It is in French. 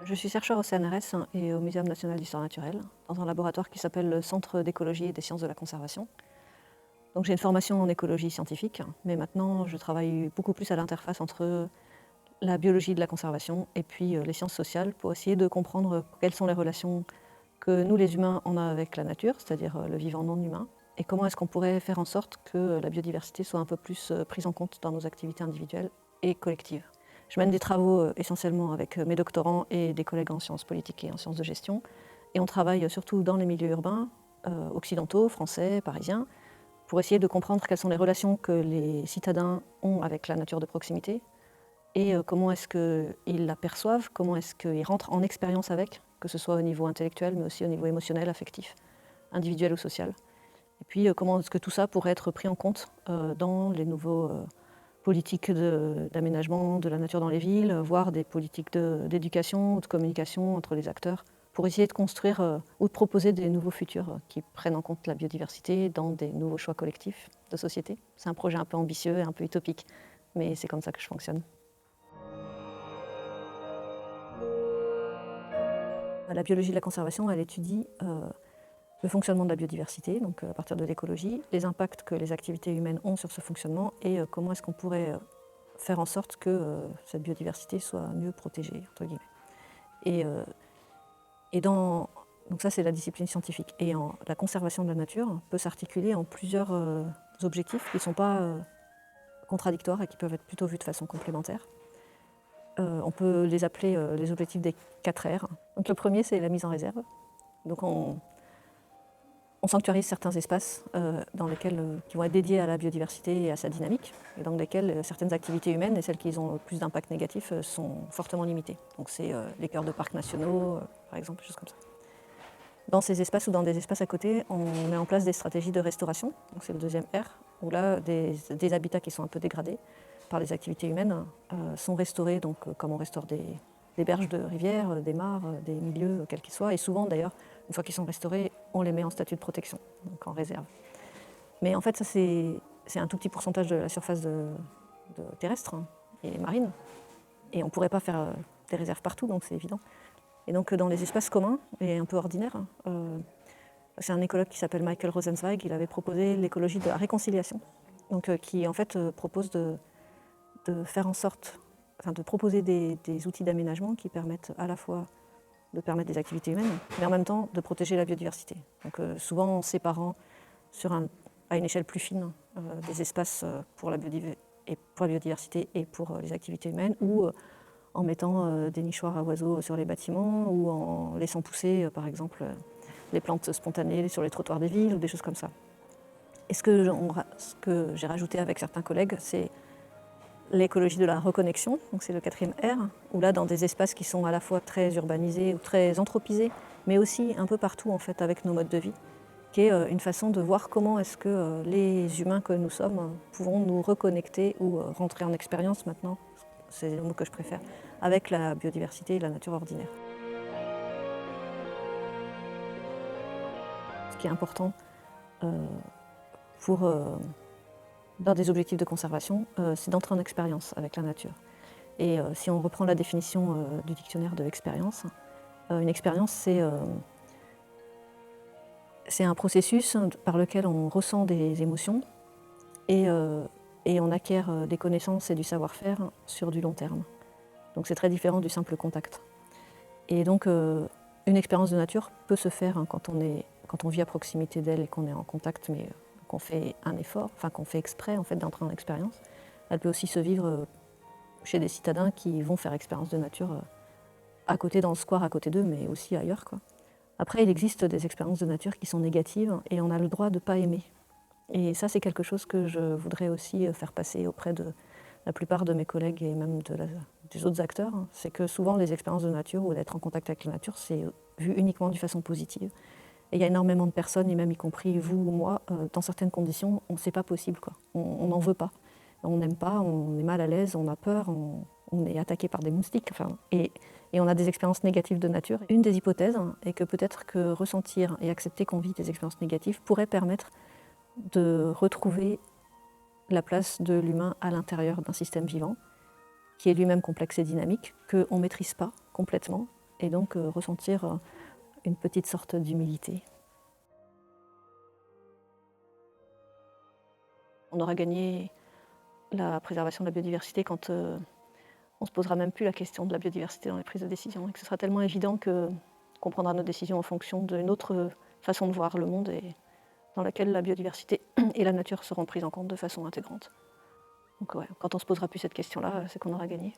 Je suis chercheur au CNRS et au Muséum national d'histoire naturelle, dans un laboratoire qui s'appelle le Centre d'écologie et des sciences de la conservation. Donc j'ai une formation en écologie scientifique, mais maintenant je travaille beaucoup plus à l'interface entre la biologie de la conservation et puis les sciences sociales pour essayer de comprendre quelles sont les relations que nous les humains on a avec la nature, c'est-à-dire le vivant non humain, et comment est-ce qu'on pourrait faire en sorte que la biodiversité soit un peu plus prise en compte dans nos activités individuelles et collectives. Je mène des travaux essentiellement avec mes doctorants et des collègues en sciences politiques et en sciences de gestion, et on travaille surtout dans les milieux urbains, occidentaux, français, parisiens, pour essayer de comprendre quelles sont les relations que les citadins ont avec la nature de proximité, et comment est-ce qu'ils la perçoivent, comment est-ce qu'ils rentrent en expérience avec, que ce soit au niveau intellectuel, mais aussi au niveau émotionnel, affectif, individuel ou social. Et puis comment est-ce que tout ça pourrait être pris en compte dans les nouveaux politiques d'aménagement de la nature dans les villes, voire des politiques d'éducation ou de communication entre les acteurs, pour essayer de construire ou de proposer des nouveaux futurs qui prennent en compte la biodiversité dans des nouveaux choix collectifs de société. C'est un projet un peu ambitieux et un peu utopique, mais c'est comme ça que je fonctionne. La biologie de la conservation, elle étudie le fonctionnement de la biodiversité, donc à partir de l'écologie, les impacts que les activités humaines ont sur ce fonctionnement et comment est-ce qu'on pourrait faire en sorte que cette biodiversité soit mieux protégée, entre guillemets. Donc ça, c'est la discipline scientifique. Et la conservation de la nature peut s'articuler en plusieurs objectifs qui ne sont pas contradictoires et qui peuvent être plutôt vus de façon complémentaire. On peut les appeler les objectifs des 4 R. Donc le premier, c'est la mise en réserve. Donc on sanctuarise certains espaces qui vont être dédiés à la biodiversité et à sa dynamique, et dans lesquels certaines activités humaines et celles qui ont le plus d'impact négatif sont fortement limitées. Donc c'est les cœurs de parcs nationaux, par exemple, des choses comme ça. Dans ces espaces ou dans des espaces à côté, on met en place des stratégies de restauration, donc c'est le deuxième R, où là, des habitats qui sont un peu dégradés par les activités humaines sont restaurés, donc comme on restaure des berges de rivières, des mares, des milieux, quels qu'ils soient, et souvent d'ailleurs, une fois qu'ils sont restaurés, on les met en statut de protection, donc en réserve. Mais en fait, ça c'est un tout petit pourcentage de la surface terrestre et marine, et on ne pourrait pas faire des réserves partout, donc c'est évident. Et donc dans les espaces communs et un peu ordinaires, c'est un écologue qui s'appelle Michael Rosenzweig, il avait proposé l'écologie de la réconciliation, donc qui en fait propose de faire en sorte, de proposer des outils d'aménagement qui permettent à la fois de permettre des activités humaines, mais en même temps de protéger la biodiversité. Donc souvent en séparant à une échelle plus fine des espaces pour la biodiversité et pour les activités humaines, ou en mettant des nichoirs à oiseaux sur les bâtiments, ou en laissant pousser par exemple les plantes spontanées sur les trottoirs des villes, ou des choses comme ça. Et ce que j'ai rajouté avec certains collègues, c'est l'écologie de la reconnexion, donc c'est le 4e R, où là, dans des espaces qui sont à la fois très urbanisés ou très anthropisés, mais aussi un peu partout en fait avec nos modes de vie, qui est une façon de voir comment est-ce que les humains que nous sommes pouvons nous reconnecter ou rentrer en expérience maintenant, c'est le mot que je préfère, avec la biodiversité et la nature ordinaire. Ce qui est important dans des objectifs de conservation, c'est d'entrer en expérience avec la nature. Et si on reprend la définition du dictionnaire de l'expérience, une expérience, c'est un processus par lequel on ressent des émotions et on acquiert des connaissances et du savoir-faire sur du long terme. Donc c'est très différent du simple contact. Et donc une expérience de nature peut se faire quand on vit à proximité d'elle et qu'on est en contact, mais qu'on fait un effort, qu'on fait exprès en fait d'entrer en expérience. Elle peut aussi se vivre chez des citadins qui vont faire expérience de nature à côté, dans le square à côté d'eux, mais aussi ailleurs, quoi. Après, il existe des expériences de nature qui sont négatives et on a le droit de ne pas aimer. Et ça, c'est quelque chose que je voudrais aussi faire passer auprès de la plupart de mes collègues et même des autres acteurs. C'est que souvent, les expériences de nature ou d'être en contact avec la nature, c'est vu uniquement d'une façon positive. Et il y a énormément de personnes, et même y compris vous ou moi, dans certaines conditions, c'est pas possible, quoi. On n'en veut pas. On n'aime pas, on est mal à l'aise, on a peur, on est attaqué par des moustiques. Et on a des expériences négatives de nature. Une des hypothèses est que peut-être que ressentir et accepter qu'on vit des expériences négatives pourrait permettre de retrouver la place de l'humain à l'intérieur d'un système vivant, qui est lui-même complexe et dynamique, qu'on ne maîtrise pas complètement, et donc ressentir une petite sorte d'humilité. On aura gagné la préservation de la biodiversité quand on ne se posera même plus la question de la biodiversité dans les prises de décision, et que ce sera tellement évident qu'on prendra nos décisions en fonction d'une autre façon de voir le monde, et dans laquelle la biodiversité et la nature seront prises en compte de façon intégrante. Donc ouais, quand on ne se posera plus cette question-là, c'est qu'on aura gagné.